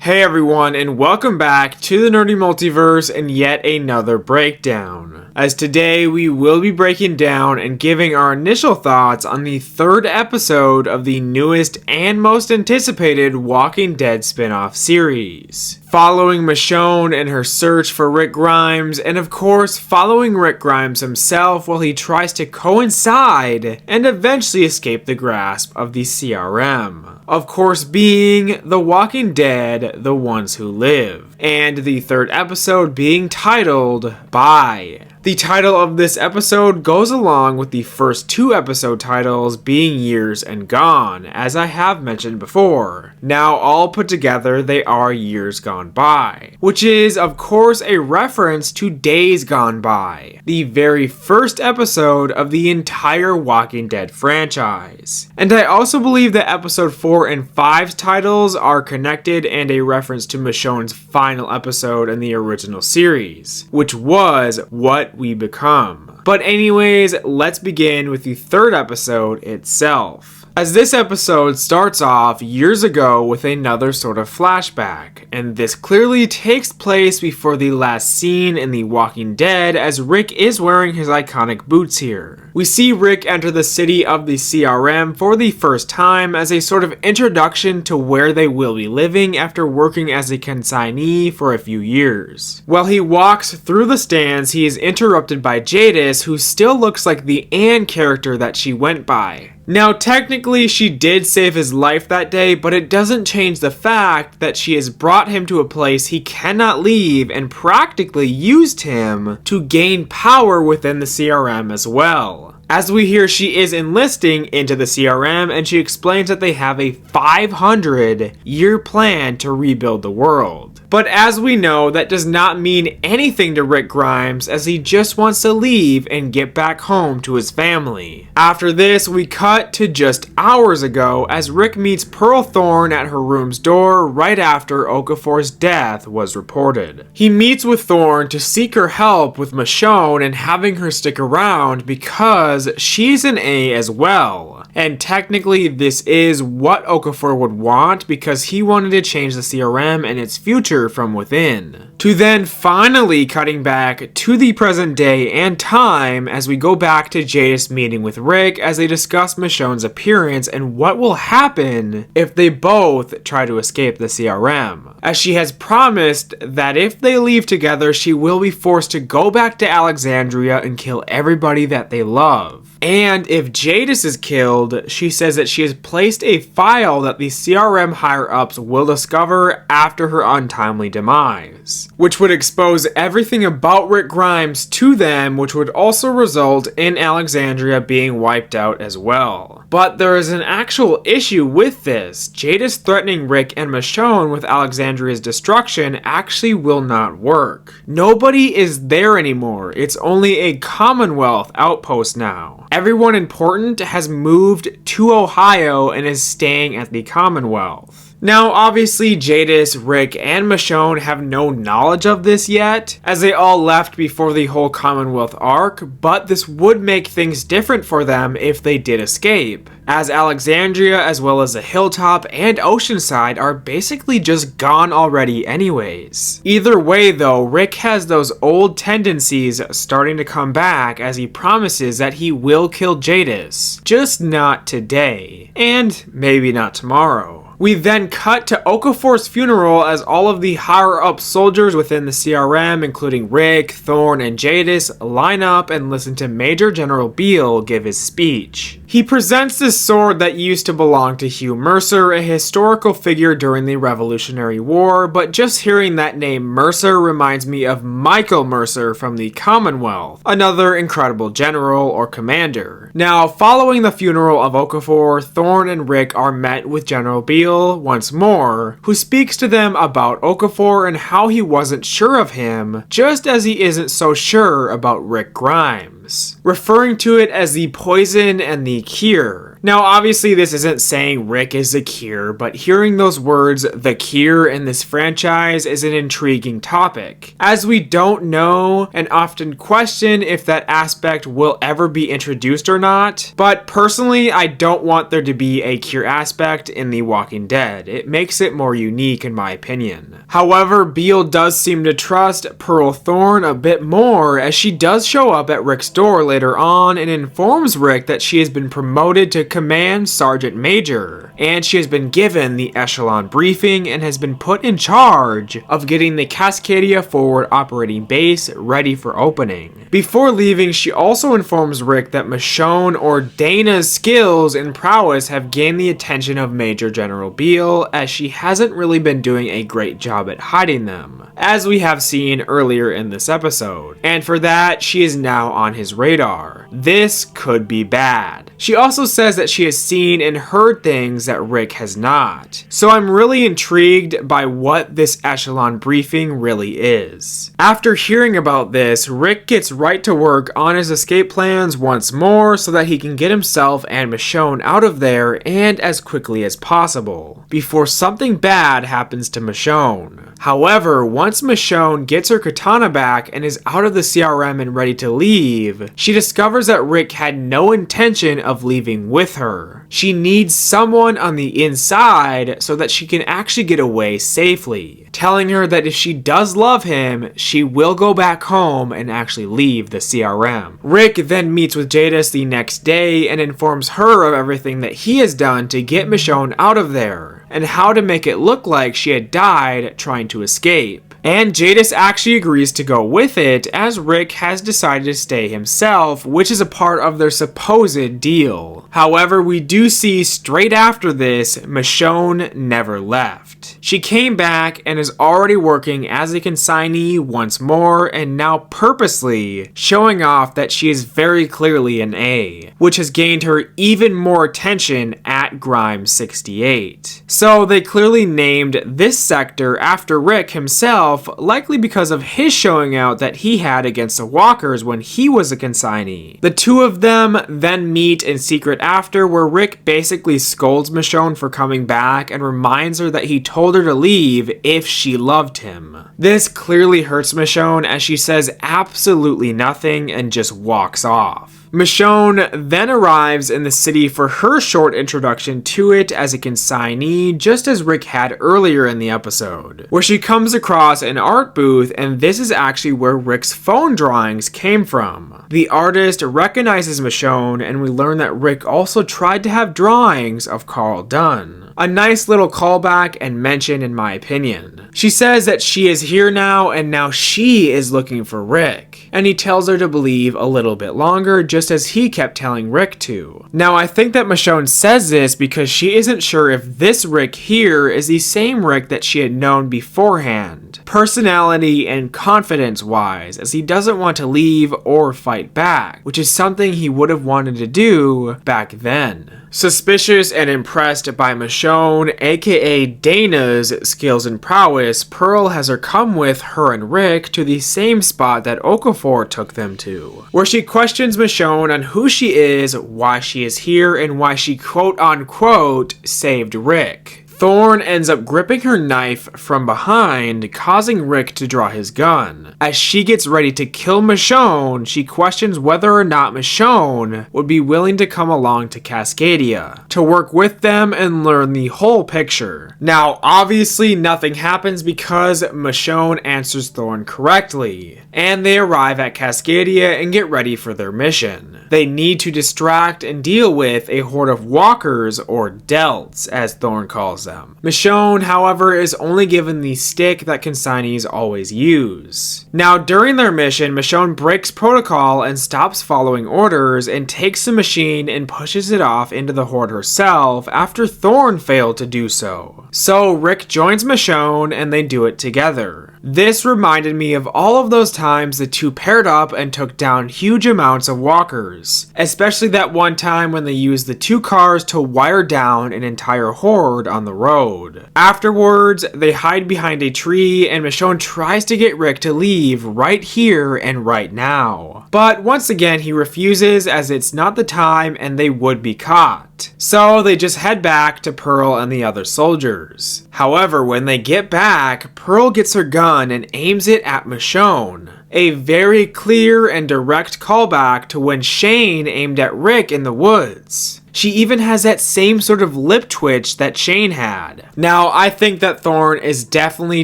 Hey everyone, and welcome back to the Nerdy Multiverse and yet another breakdown. As today we will be breaking down and giving our initial thoughts on the third episode of the newest and most anticipated Walking Dead spin-off series. Following Michonne and her search for Rick Grimes, and of course following Rick Grimes himself while he tries to coincide and eventually escape the grasp of the CRM. Of course being The Walking Dead The Ones Who Live, and the third episode being titled Bye. The title of this episode goes along with the first two episode titles being Years and Gone, as I have mentioned before. Now all put together they are Years Gone By, which is of course a reference to Days Gone By, the very first episode of the entire Walking Dead franchise. And I also believe that episode 4 and 5's titles are connected and a reference to Michonne's final episode in the original series, which was What We Become. But anyways, let's begin with the third episode itself. As this episode starts off years ago with another sort of flashback, and this clearly takes place before the last scene in The Walking Dead as Rick is wearing his iconic boots here. We see Rick enter the city of the CRM for the first time as a sort of introduction to where they will be living after working as a consignee for a few years. While he walks through the stands, he is interrupted by Jadis, who still looks like the Anne character that she went by. Now, technically, she did save his life that day, but it doesn't change the fact that she has brought him to a place he cannot leave and practically used him to gain power within the CRM as well. As we hear, she is enlisting into the CRM, and she explains that they have a 500-year plan to rebuild the world. But as we know, that does not mean anything to Rick Grimes, as he just wants to leave and get back home to his family. After this, we cut to just hours ago as Rick meets Pearl Thorne at her room's door right after Okafor's death was reported. He meets with Thorne to seek her help with Michonne and having her stick around because she's an A as well. And technically this is what Okafor would want because he wanted to change the CRM and its future from within. To then finally cutting back to the present day and time as we go back to Jadis meeting with Rick as they discuss Michonne's appearance and what will happen if they both try to escape the CRM. As she has promised that if they leave together, she will be forced to go back to Alexandria and kill everybody that they love. And if Jadis is killed, she says that she has placed a file that the CRM higher-ups will discover after her untimely demise, which would expose everything about Rick Grimes to them, which would also result in Alexandria being wiped out as well. But there is an actual issue with this. Jadis threatening Rick and Michonne with Alexandria's destruction actually will not work. Nobody is there anymore. It's only a Commonwealth outpost now. Everyone important has moved to Ohio and is staying at the Commonwealth. Now, obviously, Jadis, Rick, and Michonne have no knowledge of this yet, as they all left before the whole Commonwealth arc, but this would make things different for them if they did escape, as Alexandria as well as the Hilltop and Oceanside are basically just gone already anyways. Either way though, Rick has those old tendencies starting to come back as he promises that he will kill Jadis, just not today, and maybe not tomorrow. We then cut to Okafor's funeral as all of the higher-up soldiers within the CRM, including Rick, Thorne, and Jadis, line up and listen to Major General Beale give his speech. He presents this sword that used to belong to Hugh Mercer, a historical figure during the Revolutionary War, but just hearing that name Mercer reminds me of Michael Mercer from the Commonwealth, another incredible general or commander. Now, following the funeral of Okafor, Thorne and Rick are met with General Beale once more, who speaks to them about Okafor and how he wasn't sure of him, just as he isn't so sure about Rick Grimes, referring to it as the poison and the cure. Now obviously this isn't saying Rick is the cure, but hearing those words, the cure, in this franchise is an intriguing topic, as we don't know and often question if that aspect will ever be introduced or not. But personally, I don't want there to be a cure aspect in The Walking Dead. It makes it more unique in my opinion. However, Beale does seem to trust Pearl Thorne a bit more, as she does show up at Rick's door later on and informs Rick that she has been promoted to Command Sergeant Major, and she has been given the Echelon Briefing and has been put in charge of getting the Cascadia Forward Operating Base ready for opening. Before leaving, she also informs Rick that Michonne or Dana's skills and prowess have gained the attention of Major General Beale, as she hasn't really been doing a great job at hiding them, as we have seen earlier in this episode, and for that she is now on his radar. This could be bad. She also says that she has seen and heard things that Rick has not, so I'm really intrigued by what this Echelon Briefing really is. After hearing about this, Rick gets right to work on his escape plans once more so that he can get himself and Michonne out of there, and as quickly as possible, before something bad happens to Michonne. However, once Michonne gets her katana back and is out of the CRM and ready to leave, she discovers that Rick had no intention of leaving with her. She needs someone on the inside so that she can actually get away safely, telling her that if she does love him, she will go back home and actually leave the CRM. Rick then meets with Jadis the next day and informs her of everything that he has done to get Michonne out of there, and how to make it look like she had died trying to escape. And Jadis actually agrees to go with it, as Rick has decided to stay himself, which is a part of their supposed deal. However, we do see straight after this, Michonne never left. She came back and is already working as a consignee once more, and now purposely showing off that she is very clearly an A, which has gained her even more attention at Grimes 68. So they clearly named this sector after Rick himself, likely because of his showing out that he had against the walkers when he was a consignee. The two of them then meet in secret after, where Rick basically scolds Michonne for coming back and reminds her that he told her to leave if she loved him. This clearly hurts Michonne, as she says absolutely nothing and just walks off. Michonne then arrives in the city for her short introduction to it as a consignee, just as Rick had earlier in the episode, where she comes across an art booth, and this is actually where Rick's phone drawings came from. The artist recognizes Michonne, and we learn that Rick also tried to have drawings of Carl done. A nice little callback and mention in my opinion. She says that she is here now, and now she is looking for Rick, and he tells her to believe a little bit longer, just as he kept telling Rick to. Now I think that Michonne says this because she isn't sure if this Rick here is the same Rick that she had known beforehand, personality and confidence wise, as he doesn't want to leave or fight back, which is something he would have wanted to do back then. Suspicious and impressed by Michonne, aka Dana's skills and prowess, Pearl has her come with her and Rick to the same spot that Okafor took them to, where she questions Michonne on who she is, why she is here, and why she quote-unquote saved Rick. Thorne ends up gripping her knife from behind, causing Rick to draw his gun. As she gets ready to kill Michonne, she questions whether or not Michonne would be willing to come along to Cascadia, to work with them and learn the whole picture. Now, obviously nothing happens because Michonne answers Thorne correctly, and they arrive at Cascadia and get ready for their mission. They need to distract and deal with a horde of walkers, or delts, as Thorne calls them. Michonne, however, is only given the stick that consignees always use. Now, during their mission, Michonne breaks protocol and stops following orders and takes the machine and pushes it off into the horde herself after Thorne failed to do so. So Rick joins Michonne and they do it together. This reminded me of all of those times the two paired up and took down huge amounts of walkers, especially that one time when they used the two cars to wire down an entire horde on the road. Afterwards, they hide behind a tree and Michonne tries to get Rick to leave right here and right now. But once again, he refuses, as it's not the time and they would be caught. not. So they just head back to Pearl and the other soldiers. However, when they get back, Pearl gets her gun and aims it at Michonne. A very clear and direct callback to when Shane aimed at Rick in the woods. She even has that same sort of lip twitch that Shane had. Now, I think that Thorne is definitely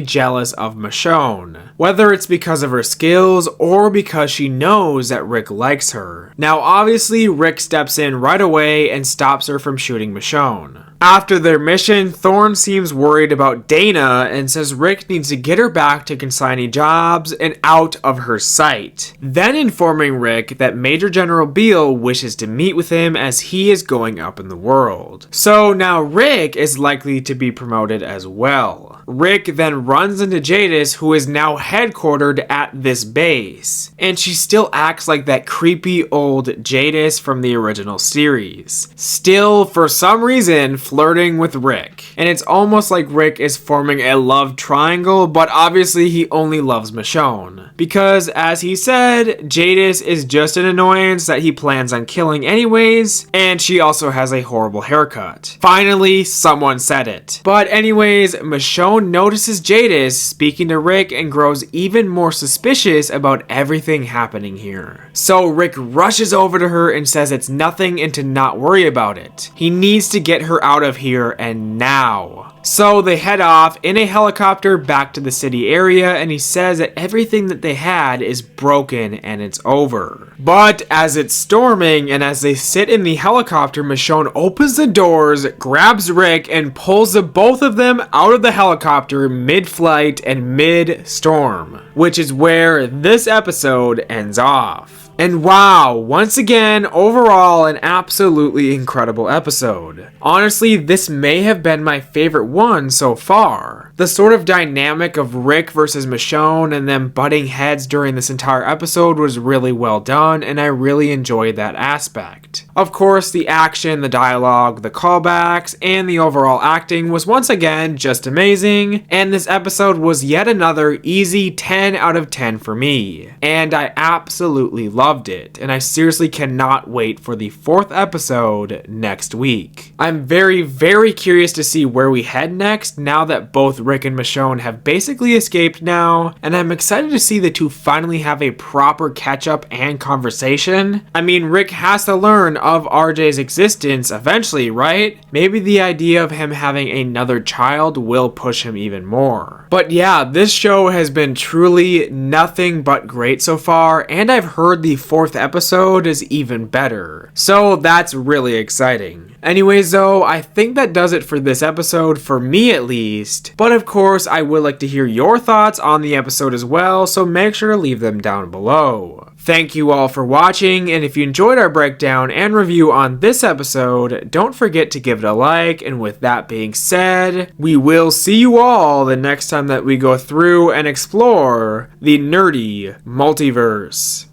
jealous of Michonne, whether it's because of her skills or because she knows that Rick likes her. Now, obviously, Rick steps in right away and stops her from shooting Michonne. After their mission, Thorne seems worried about Dana and says Rick needs to get her back to consignee jobs and out of her sight. Then informing Rick that Major General Beale wishes to meet with him as he is going up in the world. So now Rick is likely to be promoted as well. Rick then runs into Jadis, who is now headquartered at this base. And she still acts like that creepy old Jadis from the original series. Still, for some reason, flirting with Rick. And it's almost like Rick is forming a love triangle, but obviously he only loves Michonne. Because, as he said, Jadis is just an annoyance that he plans on killing anyways, and she also has a horrible haircut. Finally, someone said it. But anyways, Michonne notices Jadis speaking to Rick and grows even more suspicious about everything happening here. So Rick rushes over to her and says it's nothing and to not worry about it. He needs to get her out of here and now. So they head off in a helicopter back to the city area, and he says that everything that they had is broken and it's over. But as it's storming and as they sit in the helicopter, Michonne opens the doors, grabs Rick, and pulls the both of them out of the helicopter mid-flight and mid-storm, which is where this episode ends off. And wow, once again, overall an absolutely incredible episode. Honestly, this may have been my favorite one so far. The sort of dynamic of Rick versus Michonne and them butting heads during this entire episode was really well done, and I really enjoyed that aspect. Of course, the action, the dialogue, the callbacks, and the overall acting was once again just amazing, and this episode was yet another easy 10 out of 10 for me. And I absolutely loved it, and I seriously cannot wait for the 4th episode next week. I'm very, very curious to see where we head next now that both Rick and Michonne have basically escaped now, and I'm excited to see the two finally have a proper catch-up and conversation. I mean, Rick has to learn of RJ's existence eventually, right? Maybe the idea of him having another child will push him even more. But yeah, this show has been truly nothing but great so far, and I've heard the 4th episode is even better. So that's really exciting. Anyways though, I think that does it for this episode, for me at least. But of course, I would like to hear your thoughts on the episode as well, so make sure to leave them down below. Thank you all for watching, and if you enjoyed our breakdown and review on this episode, don't forget to give it a like, and with that being said, we will see you all the next time that we go through and explore the nerdy multiverse.